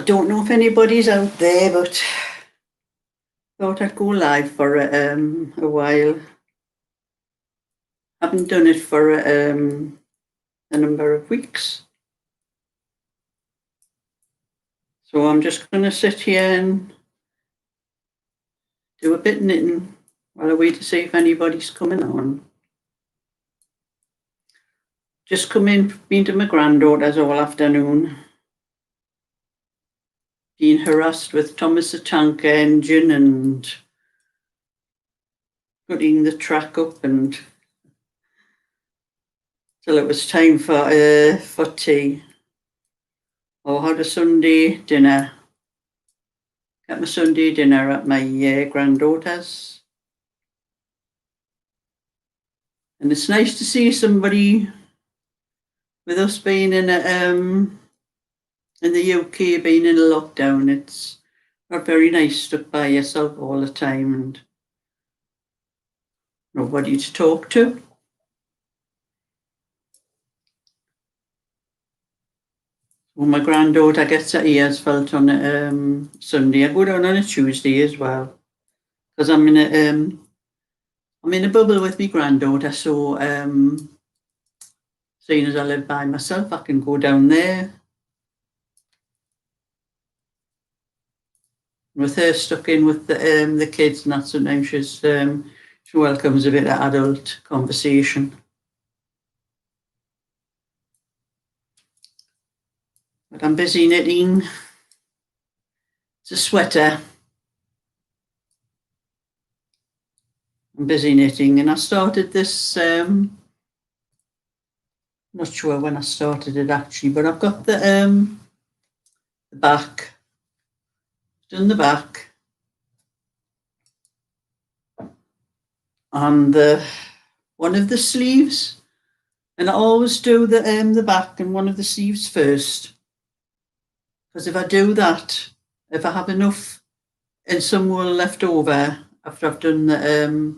don't know if anybody's out there, but thought I'd go live for a while. Haven't done it for a number of weeks. So I'm just going to sit here and do a bit of knitting while I wait to see if anybody's coming on. Just been to my granddaughter's all afternoon. Been harassed with Thomas the Tank Engine and putting the track up and till it was time for tea. Or had a Sunday dinner. Got my Sunday dinner at my granddaughter's. And it's nice to see somebody with us being in the UK, being in a lockdown. It's not very nice stuck by yourself all the time and nobody to talk to. Well, my granddaughter gets her ears felt on a Sunday. I go down on a Tuesday as well because I'm in a bubble with my granddaughter. So, seeing as I live by myself, I can go down there. With her stuck in with the kids, and that sometimes she welcomes a bit of adult conversation. But I'm busy knitting. It's a sweater. I'm busy knitting, and I started this. Not sure when I started it actually, but I've got the back. Done the back, and one of the sleeves, and I always do the back and one of the sleeves first. Because if I do that, if I have enough and some wool left over after I've done the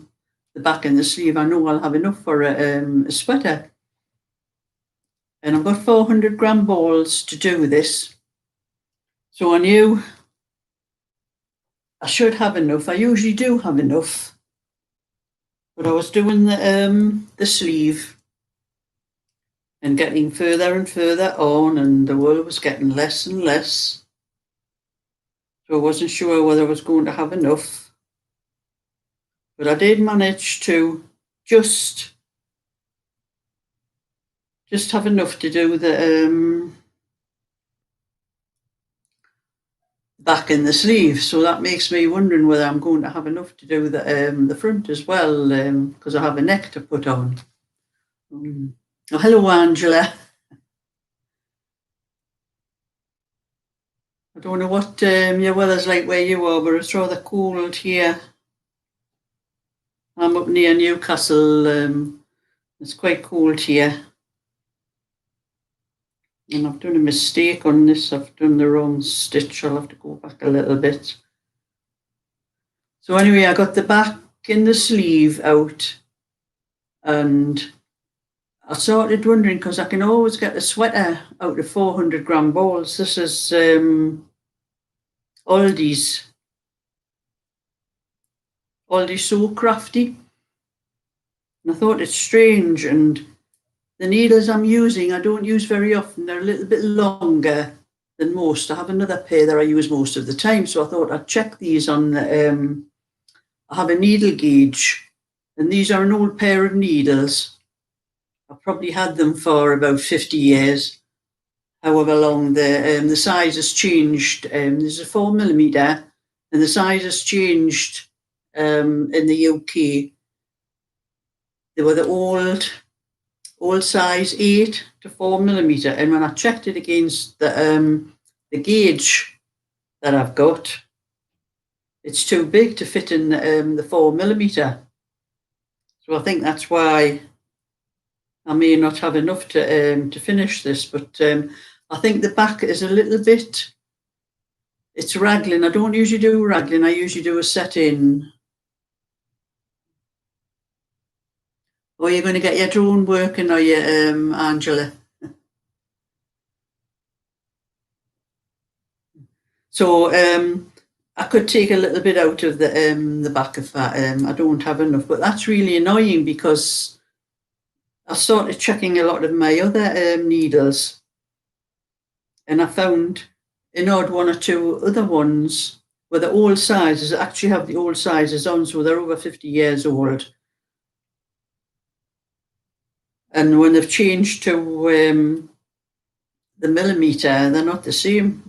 back and the sleeve, I know I'll have enough for a sweater. And I've got 400 gram balls to do this. So I knew I should have enough. I usually do have enough. But I was doing the sleeve and getting further and further on, and the wool was getting less and less. So I wasn't sure whether I was going to have enough. But I did manage to just have enough to do the back in the sleeve. So that makes me wondering whether I'm going to have enough to do the front as well, because I have a neck to put on. Oh, hello, Angela. I don't know what your weather's like where you are, but it's rather cold here. I'm up near Newcastle. It's quite cold here. And I've done a mistake on this. I've done the wrong stitch. I'll have to go back a little bit. So anyway, I got the back in the sleeve out, and I started wondering, because I can always get a sweater out of 400 gram balls. This is Aldi's So Crafty. And I thought it's strange, and the needles I'm using, I don't use very often. They're a little bit longer than most. I have another pair that I use most of the time, so I thought I'd check these on the, I have a needle gauge, and these are an old pair of needles. I've probably had them for about 50 years, however long. The size has changed. There's a 4mm, and the size has changed in the UK. They were the old size 8 to 4mm, and when I checked it against the gauge that I've got, it's too big to fit in the 4mm. So I think that's why I may not have enough to finish this, but I think the back is a little bit, it's raglan. I don't usually do raglan. I usually do a set-in. Oh, you're going to get your drone working, are you, Angela? So I could take a little bit out of the back of that. I don't have enough, but that's really annoying because I started checking a lot of my other needles, and I found an odd one or two other ones where the old sizes actually have the old sizes on, so they're over 50 years old. And when they've changed to the millimetre, they're not the same.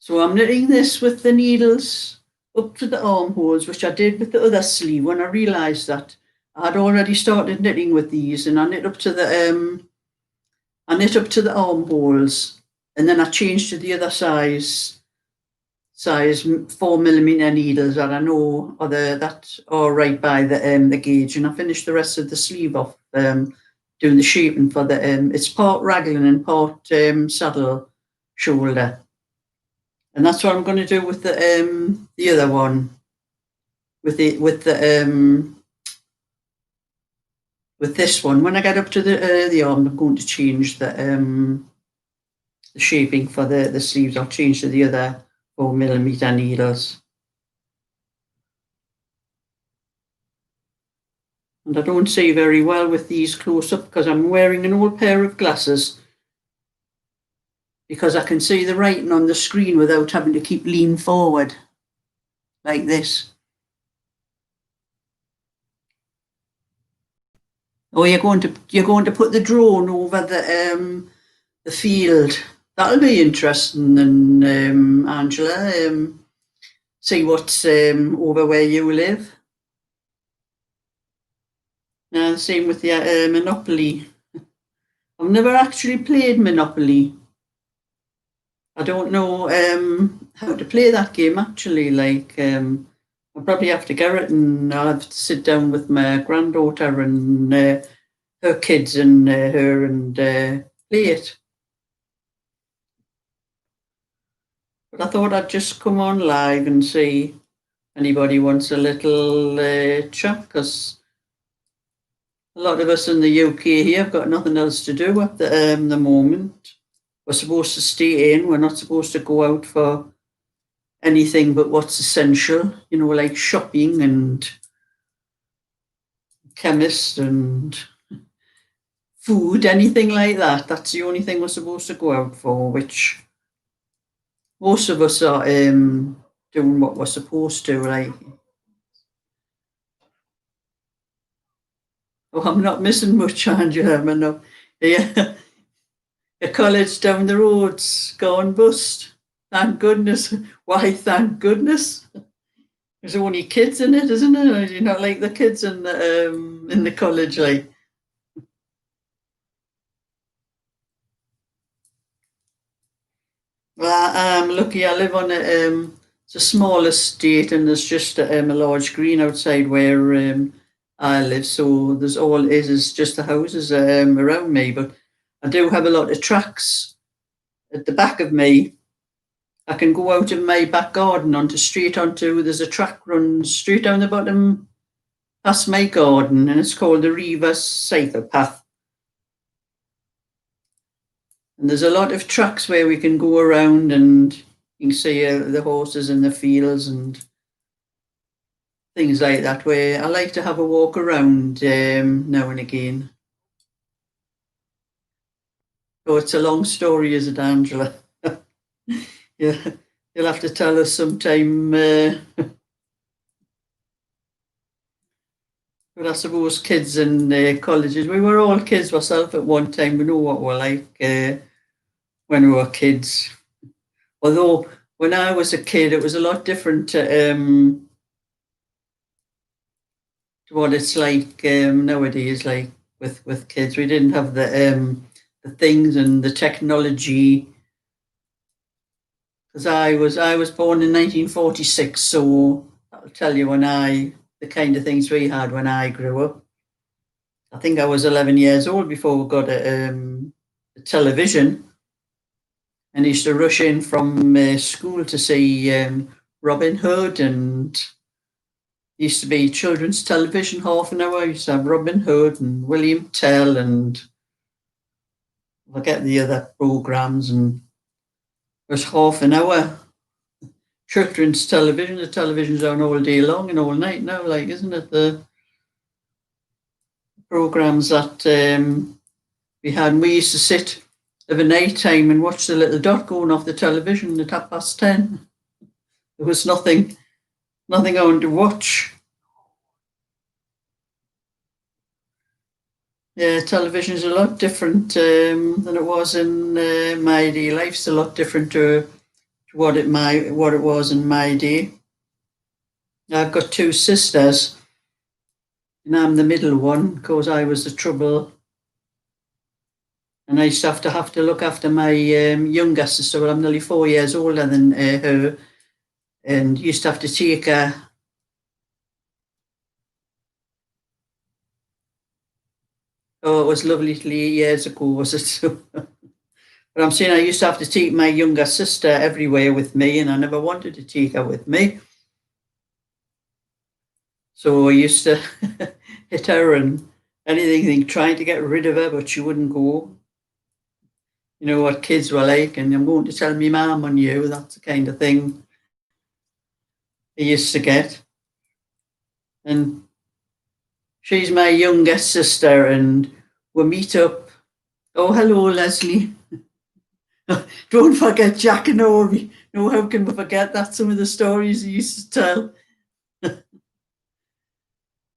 So I'm knitting this with the needles up to the armholes, which I did with the other sleeve when I realised that I had already started knitting with these, and I knit up to the armholes, and then I changed to the other size 4mm needles that I know that are right by the gauge, and I finished the rest of the sleeve off doing the shaping for the it's part raglan and part saddle shoulder, and that's what I'm going to do with the other one with this one. When I get up to the arm, I'm going to change the shaping for the sleeves. I'll change to the other 4mm needles. And I don't see very well with these close up because I'm wearing an old pair of glasses, because I can see the writing on the screen without having to keep leaning forward like this. Oh, you're going to put the drone over the field. That'll be interesting. And Angela, see what's over where you live. Now, the same with the Monopoly. I've never actually played Monopoly. I don't know how to play that game actually. I'll probably have to get it, and I'll have to sit down with my granddaughter and her kids and her and play it. But I thought I'd just come on live and see if anybody wants a little chat, because a lot of us in the UK here have got nothing else to do at the moment. We're supposed to stay in. We're not supposed to go out for anything but what's essential, like shopping and chemist and food, anything like that. That's the only thing we're supposed to go out for, which most of us are doing what we're supposed to, like. Oh, I'm not missing much, Angela. No. Yeah. The college down the road's gone bust. Thank goodness. Why, thank goodness. There's only kids in it, isn't it? You're not like the kids in the college, like. Well, I'm lucky. I live on it's a small estate, and there's just a large green outside where I live. So there's all it is just the houses around me. But I do have a lot of tracks at the back of me. I can go out in my back garden there's a track runs straight down the bottom past my garden, and it's called the Riva Cycle Path. And there's a lot of tracks where we can go around, and you can see the horses in the fields and things like that, where I like to have a walk around now and again. Oh, it's a long story, is it, Angela? Yeah, you'll have to tell us sometime. But I suppose kids in colleges, we were all kids ourselves at one time. We know what we're like when we were kids. Although when I was a kid, it was a lot different to what it's like nowadays. Like with kids, we didn't have the things and the technology. Because I was born in 1946, so I'll tell you the kind of things we had when I grew up. I think I was 11 years old before we got a television, and I used to rush in from school to see Robin Hood, and it used to be children's television half an hour. I used to have Robin Hood and William Tell, and I forget the other programs, and was half an hour. Children's television, the television's on all day long and all night now, like, isn't it? The programs that we had, and we used to sit of a night time and watch the little dot going off the television at 10:30. There was nothing on to watch. Yeah, television is a lot different than it was in my day. Life's a lot different to what it was in my day. I've got two sisters, and I'm the middle one because I was the trouble. And I used to have to look after my younger sister. Well, I'm nearly 4 years older than her, and used to have to take her. Oh, it was lovely 8 years ago, was it? But I'm saying I used to have to take my younger sister everywhere with me, and I never wanted to take her with me. So I used to hit her and anything, trying to get rid of her, but she wouldn't go. You know what kids were like, and I'm going to tell me mum on you. That's the kind of thing I used to get. And she's my youngest sister, and we meet up. Oh, hello, Leslie. Don't forget Jack and Ovi. No, how can we forget that? Some of the stories he used to tell.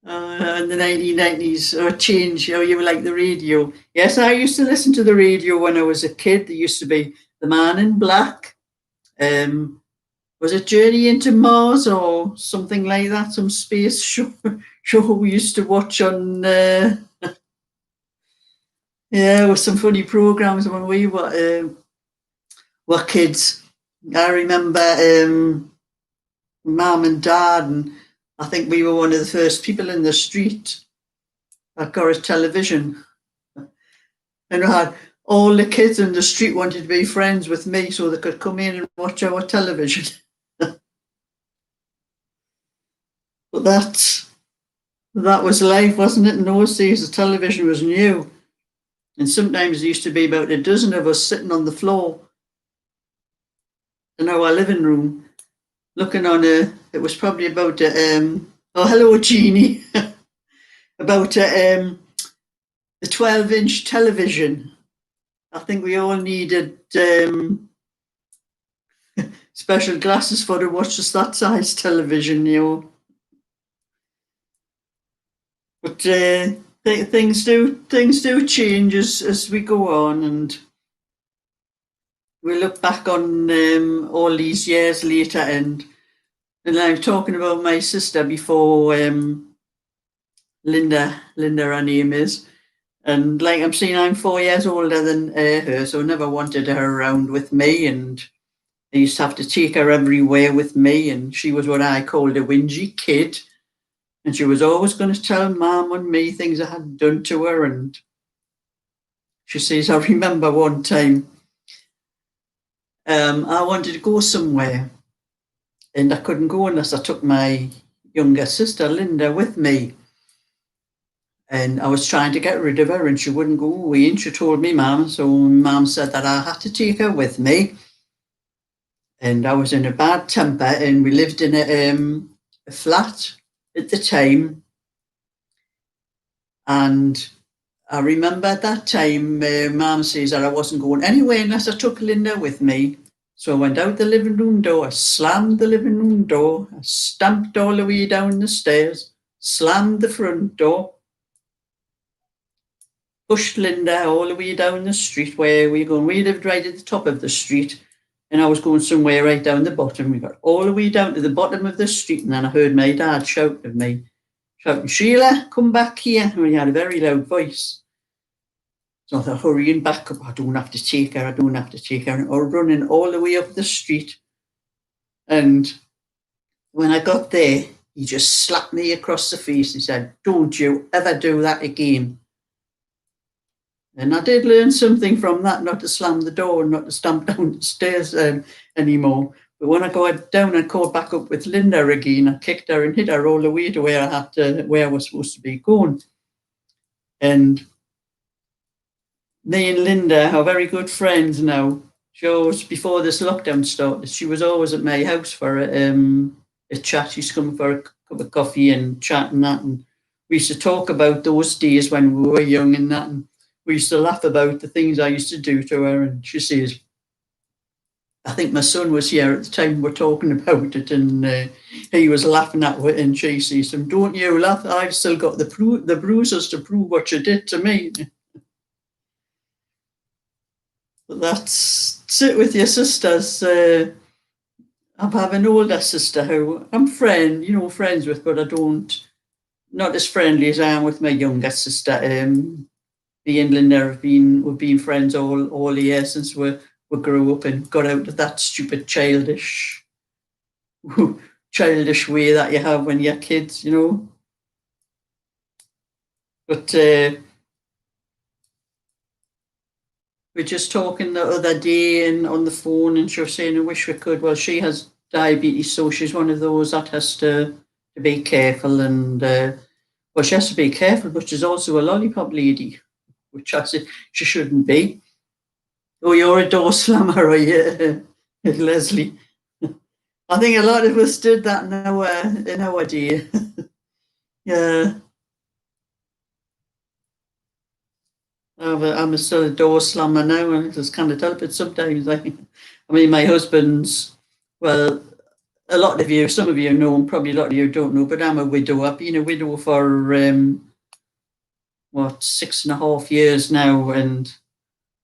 In the 1990s, or change, you were like the radio. Yes, I used to listen to the radio when I was a kid. There used to be The Man in Black. Was it Journey into Mars or something like that? Some space show we used to watch on. Yeah, with some funny programs when we were kids. I remember Mum and Dad, and I think we were one of the first people in the street that got a television. And we had all the kids in the street wanted to be friends with me so they could come in and watch our television. But that was life, wasn't it? In those days, the television was new. And sometimes there used to be about a dozen of us sitting on the floor in our living room, looking on it was probably about oh, hello, Jeannie. About the 12-inch television. I think we all needed special glasses for to watch just that size television, you know. But things do change as we go on, and we look back on all these years later, and I'm talking about my sister before, Linda, her name is. And like I'm saying, I'm 4 years older than her, so I never wanted her around with me, and I used to have to take her everywhere with me, and she was what I called a whingy kid. And she was always going to tell Mum and me things I had done to her. And she says, I remember one time I wanted to go somewhere, and I couldn't go unless I took my younger sister, Linda, with me. And I was trying to get rid of her, and she wouldn't go away. And she told me, Mum, so Mum said that I had to take her with me. And I was in a bad temper, and we lived in a flat at the time. And I remember at that time, Mum says that I wasn't going anywhere unless I took Linda with me. So I went out the living room door, I slammed the living room door, I stamped all the way down the stairs, slammed the front door, pushed Linda all the way down the street where we were going. We lived right at the top of the street, and I was going somewhere right down the bottom. We got all the way down to the bottom of the street, and then I heard my dad shout at me, shouting, Sheila, come back here. And he had a very loud voice. So I thought, hurrying back up, I don't have to take her. And I was running all the way up the street. And when I got there, he just slapped me across the face and said, don't you ever do that again. And I did learn something from that, not to slam the door and not to stamp down the stairs anymore. But when I got down and caught back up with Linda again, I kicked her and hit her all the way to where I was supposed to be going. And me and Linda are very good friends now. She always, before this lockdown started, she was always at my house for a chat. She's come for a cup of coffee and chat and that. And we used to talk about those days when we were young and that. And we used to laugh about the things I used to do to her. And she says, I think my son was here at the time we're talking about it, and he was laughing at it. And she says, "Don't you laugh? I've still got the bruises to prove what you did to me." But that's it with your sisters. I have an older sister who I'm friends with, but I don't, not as friendly as I am with my younger sister. Me and Linda we've been friends all the years since we grew up and got out of that stupid childish way that you have when you're kids, But we're just talking the other day and on the phone, and she was saying, I wish we could. Well, she has diabetes, so she's one of those that has to be careful. And, well, she has to be careful, but she's also a lollipop lady, which I said she shouldn't be. Oh, you're a door slammer, are you, Leslie? I think a lot of us did that in our day. Yeah. I'm still a door slammer now, and I just can't help it sometimes. I mean, my husband's, well, some of you know, and probably a lot of you don't know, but I'm a widow. I've been a widow for, 6.5 years now, and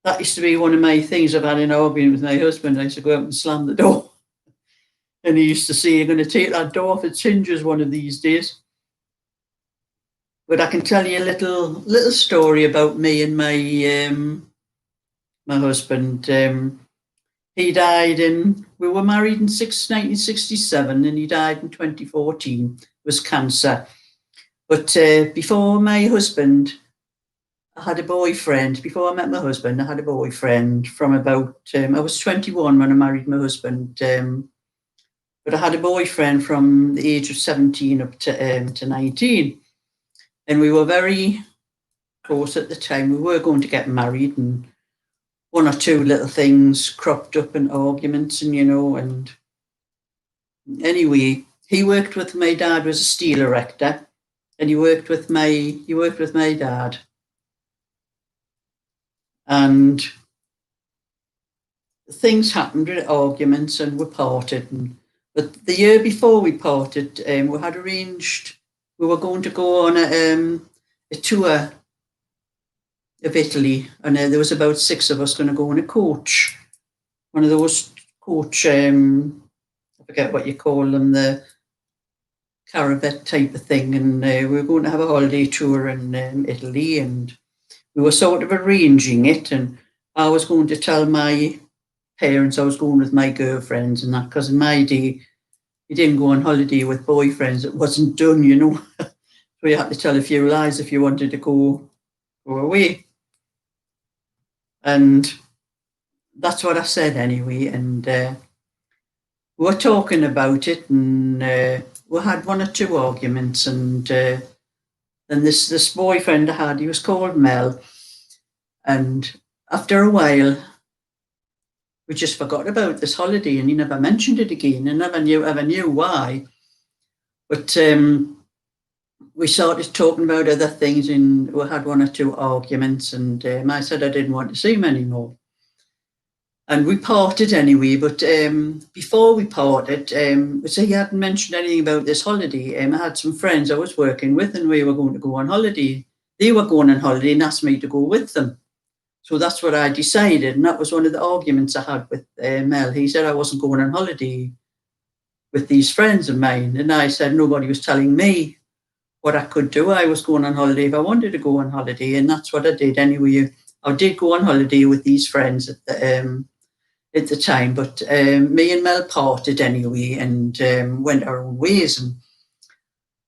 that used to be one of my things. I've had an argument with my husband. I used to go out and slam the door. And he used to say, you're going to take that door off its hinges one of these days. But I can tell you a little story about me and my husband. He died we were married in 1967, and he died in 2014. It was cancer. But before my husband, I had a boyfriend. Before I met my husband, I had a boyfriend from about, I was 21 when I married my husband. But I had a boyfriend from the age of 17 up to 19. And we were very close at the time. We were going to get married, and one or two little things cropped up in arguments, and anyway, he worked with my dad, was a steel erector, and he worked with my dad. And things happened with arguments, and we parted. But the year before we parted, we had arranged, we were going to go on a tour of Italy, and there was about 6 of us going to go in a coach, one of those coach, I forget what you call them, the caravan type of thing, and we were going to have a holiday tour in Italy, and we were sort of arranging it, and I was going to tell my parents I was going with my girlfriends and that, because in my day, you didn't go on holiday with boyfriends. It wasn't done, So you had to tell a few lies if you wanted to go away. And that's what I said anyway. And we were talking about it, and we had 1 or 2 arguments. And then this boyfriend I had, he was called Mel. And after a while, we just forgot about this holiday, and he never mentioned it again, and never knew why. But we started talking about other things, and we had 1 or 2 arguments, and I said I didn't want to see him anymore. And we parted anyway, but before we parted, so he hadn't mentioned anything about this holiday. I had some friends I was working with, and we were going to go on holiday. They were going on holiday and asked me to go with them. So that's what I decided, and that was one of the arguments I had with Mel. He said I wasn't going on holiday with these friends of mine, and I said nobody was telling me what I could do. I was going on holiday if I wanted to go on holiday, and that's what I did anyway. I did go on holiday with these friends at the time, but me and Mel parted anyway, and went our own ways. And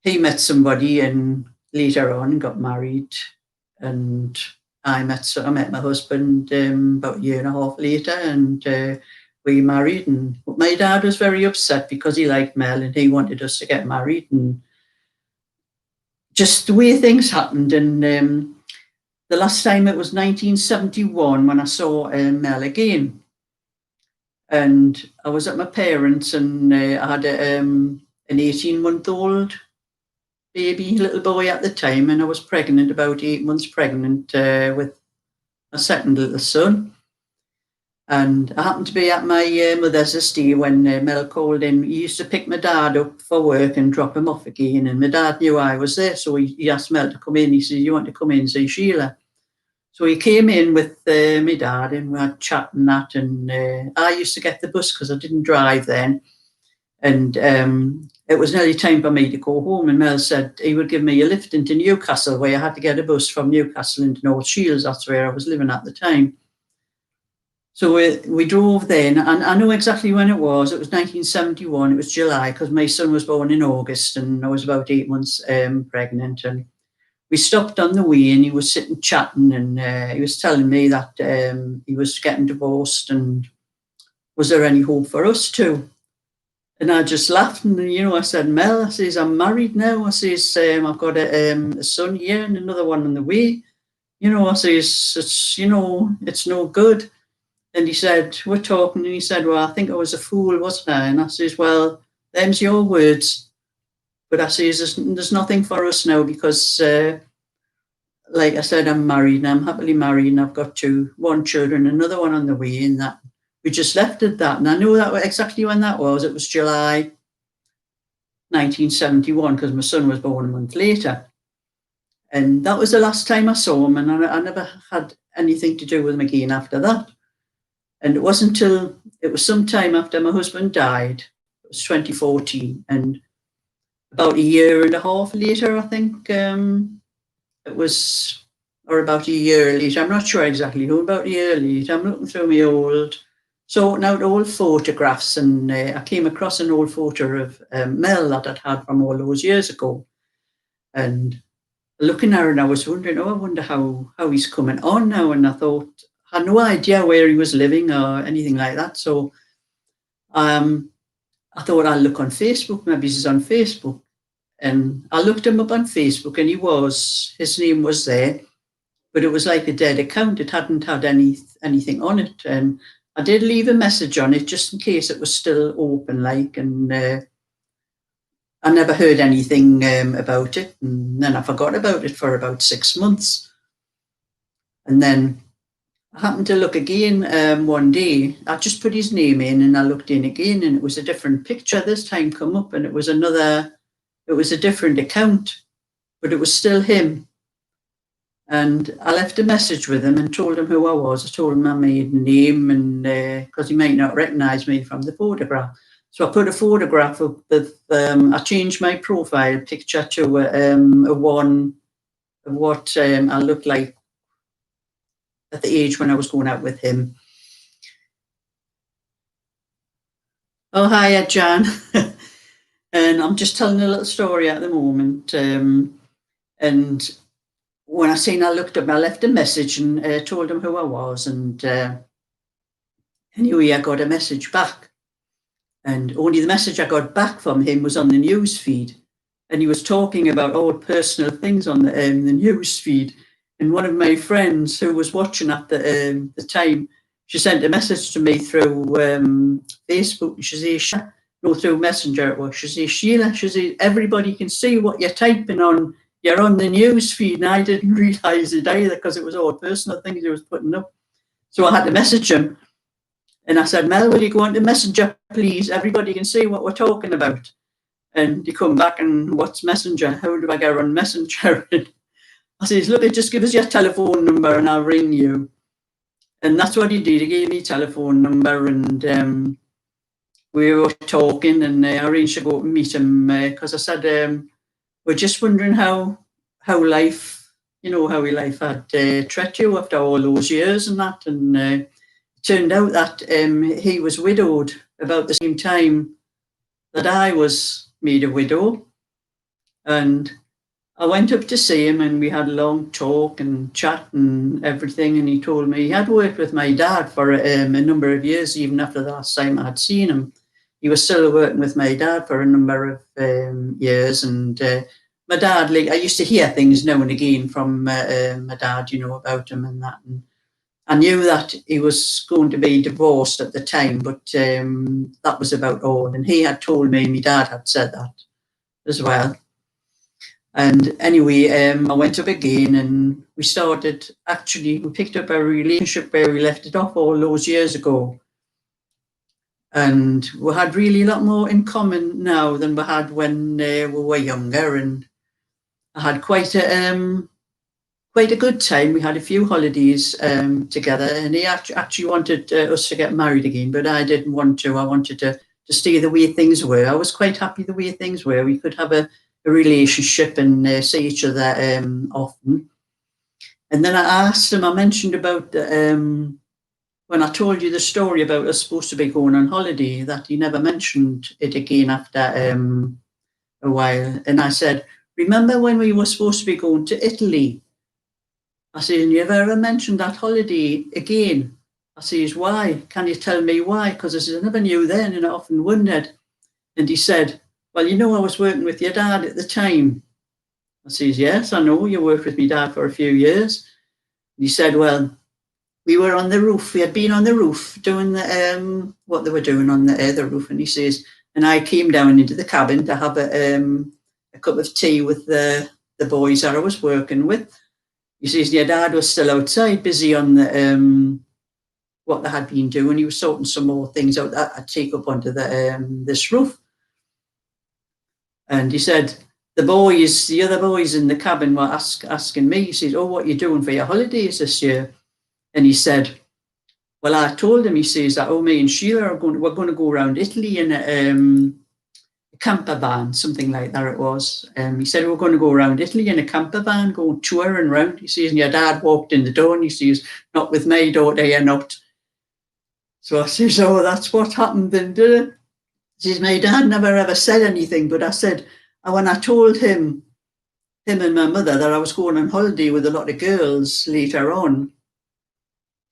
he met somebody, and later on got married, and I met my husband about 1.5 years later, and we married. And my dad was very upset because he liked Mel and he wanted us to get married, and just the way things happened. And the last time, it was 1971 when I saw Mel again. and I was at my parents', and I had an 18-month-old baby, little boy at the time, and I was pregnant, about 8 months pregnant, with my second little son. And I happened to be at my mother's estate when Mel called in. He used to pick my dad up for work and drop him off again. And my dad knew I was there, so he asked Mel to come in. He said, "You want to come in and see Sheila?" So he came in with my dad, and we had chat and that. And I used to get the bus because I didn't drive then. And it was nearly time for me to go home. And Mel said he would give me a lift into Newcastle, where I had to get a bus from Newcastle into North Shields. That's where I was living at the time. So we drove then, and I know exactly when it was. It was 1971. It was July, because my son was born in August, and I was about 8 months pregnant. And we stopped on the way, and he was sitting chatting, and he was telling me that he was getting divorced, and was there any hope for us too? And I just laughed, and I said, "Mel," I says, "I'm married now." I says, "I've got a son here and another one on the way." I says, "It's no good." And he said, we're talking, and he said, "Well, I think I was a fool, wasn't I?" And I says, "Well, them's your words. But I says, there's nothing for us now, because, like I said, I'm married, and I'm happily married, and I've got one children, another one on the way," and that. We just left it at that. And I know that exactly when that was. It was July 1971, because my son was born a month later. And that was the last time I saw him, and I never had anything to do with him again after that. And it wasn't until it was some time after my husband died, it was 2014, and about a year and a half later, I think, it was, or about a year later, I'm not sure exactly who, about a year later, I'm looking through my sorting out old photographs, and I came across an old photo of Mel that I'd had from all those years ago. And looking at her, and I was wondering, I wonder how he's coming on now. And I thought, I had no idea where he was living or anything like that. So I thought I'll look on Facebook. Maybe he's on Facebook. And I looked him up on Facebook, and his name was there, but it was like a dead account. It hadn't had anything on it. And I did leave a message on it just in case it was still open, and I never heard anything about it. And then I forgot about it for about 6 months. And then I happened to look again one day. I just put his name in, and I looked in again, and it was a different picture this time come up, and it was a different account, but it was still him. And I left a message with him and told him who I was. I told him my maiden name, and because he might not recognise me from the photograph. So I put a photograph of I changed my profile picture to a one of what I looked like at the age when I was going out with him. Oh, hiya, Jan. And I'm just telling a little story at the moment. And when I seen I looked up, I left a message and told him who I was. And anyway, I got a message back. And only the message I got back from him was on the news feed. And he was talking about all personal things on the news feed. And one of my friends who was watching at the time, she sent a message to me through Facebook. She says, through Messenger it was. She says, "Sheila," she says, "everybody can see what you're typing on. You're on the news feed." And I didn't realise it either, because it was all personal things he was putting up. So I had to message him. And I said, "Mel, will you go on to Messenger, please? Everybody can see what we're talking about." And he come back, and "What's Messenger? How do I get on Messenger?" I says, "Look, just give us your telephone number and I'll ring you." And that's what he did. He gave me a telephone number, and we were talking, and I arranged to go and meet him, because I said, we're just wondering how life, how life had treated you after all those years and that. And it turned out that he was widowed about the same time that I was made a widow. And I went up to see him, and we had a long talk and chat and everything. And he told me he had worked with my dad for a number of years, even after the last time I had seen him. He was still working with my dad for a number of years. And my dad, I used to hear things now and again from my dad, about him and that. And I knew that he was going to be divorced at the time, but that was about all. And he had told me, my dad had said that as well. And anyway, I went up again and we picked up a relationship where we left it off all those years ago. And we had really a lot more in common now than we had when we were younger. And I had quite a good time. We had a few holidays together, and he actually wanted us to get married again, but I didn't want to. I wanted to stay the way things were. I was quite happy the way things were. We could have a relationship and see each other often. And then I asked him, I mentioned about when I told you the story about us supposed to be going on holiday, that he never mentioned it again after a while. And I said, remember when we were supposed to be going to Italy? I said, and you've ever mentioned that holiday again? I says, why? Can you tell me why? Because I said, I never knew then, and I often wondered. And he said, well, you know, I was working with your dad at the time. I says, yes, I know, you worked with my dad for a few years. And he said, well, we were on the roof. We had been on the roof doing what they were doing on the roof. And he says, and I came down into the cabin to have a cup of tea with the boys that I was working with. He says, your dad was still outside, busy on the what they had been doing. He was sorting some more things out that I'd take up onto this roof. And he said, the other boys in the cabin were asking me, he says, oh, what are you doing for your holidays this year? And he said, well, I told him, he says that, me and Sheila we're going to go around Italy in a camper van, something like that it was. He said, we're going to go around Italy in a camper van, go touring around. He says, and your dad walked in the door and he says, not with my daughter, you're not. So I says, oh, that's what happened then, did it? He says, my dad never ever said anything, but I said, when I told him and my mother that I was going on holiday with a lot of girls later on,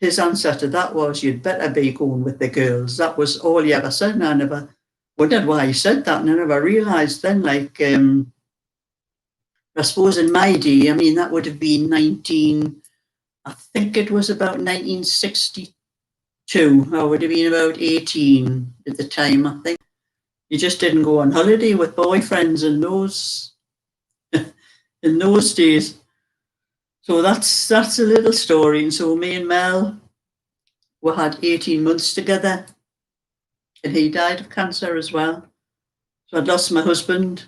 his answer to that was, you'd better be going with the girls. That was all he ever said, and I never wondered why he said that, and I never realised then, I suppose in my day, I mean, that would have been I think it was about 1962. I would have been about 18 at the time, I think. You just didn't go on holiday with boyfriends in those days. So that's a little story. And so me and Mel, we had 18 months together, and he died of cancer as well. So I'd lost my husband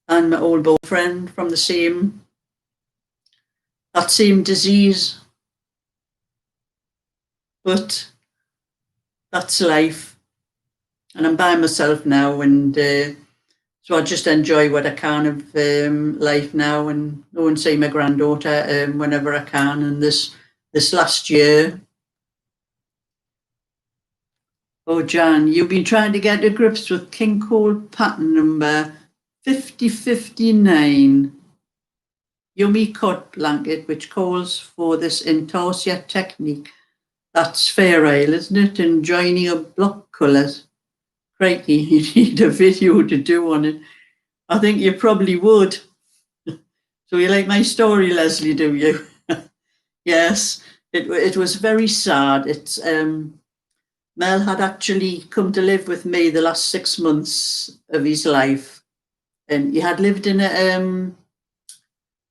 and my old boyfriend from that same disease. But that's life. And I'm by myself now, and so I just enjoy what I can of life now, and go and see my granddaughter whenever I can. And this last year, oh, Jan, you've been trying to get to grips with King Cole pattern number 5059, yummy cut blanket, which calls for this intarsia technique. That's Fair Isle, isn't it? And joining a block colours. Crikey, you need a video to do on it. I think you probably would. So you like my story, Leslie, do you? Yes, it was very sad. It's Mel had actually come to live with me the last 6 months of his life, and he had lived in a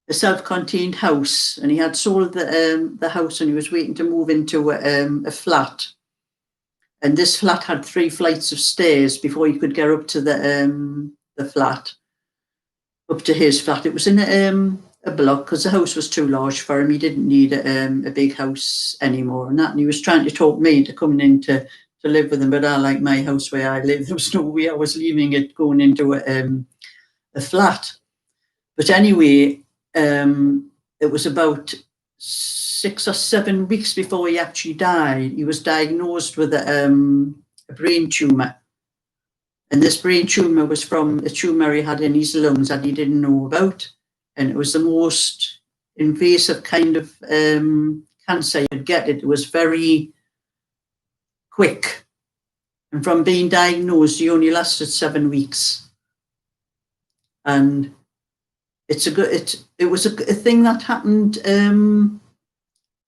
self-contained house, and he had sold the house, and he was waiting to move into a flat. And this flat had 3 flights of stairs before you could get up to the flat, up to his flat. It was in a block because the house was too large for him. He didn't need a big house anymore and that. And he was trying to talk me into coming in to live with him, but I like my house where I live. There was no way I was leaving it, going into a flat. But anyway, it was about 6 or 7 weeks before he actually died. He was diagnosed with a brain tumour. And this brain tumour was from a tumour he had in his lungs that he didn't know about. And it was the most invasive kind of cancer you'd get. It was very quick. And from being diagnosed, he only lasted 7 weeks. And it was a thing that happened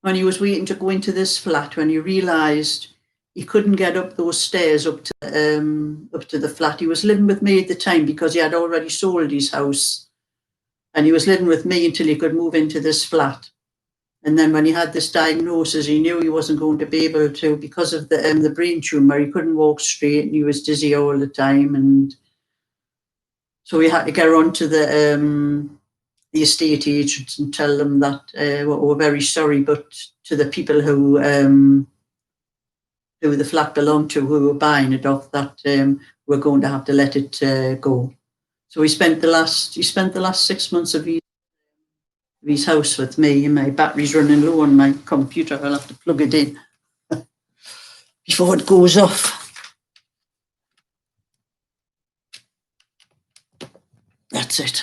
when he was waiting to go into this flat, when he realised he couldn't get up those stairs up to the flat. He was living with me at the time because he had already sold his house, and he was living with me until he could move into this flat. And then when he had this diagnosis, he knew he wasn't going to be able to, because of the brain tumour. He couldn't walk straight, and he was dizzy all the time. And so we had to get on to the estate agents and tell them that we're very sorry, but to the people who the flat belonged to, who were buying it off, that we're going to have to let it go. So he spent the last 6 months of his house with me, and my battery's running low on my computer. I'll have to plug it in before it goes off. That's it.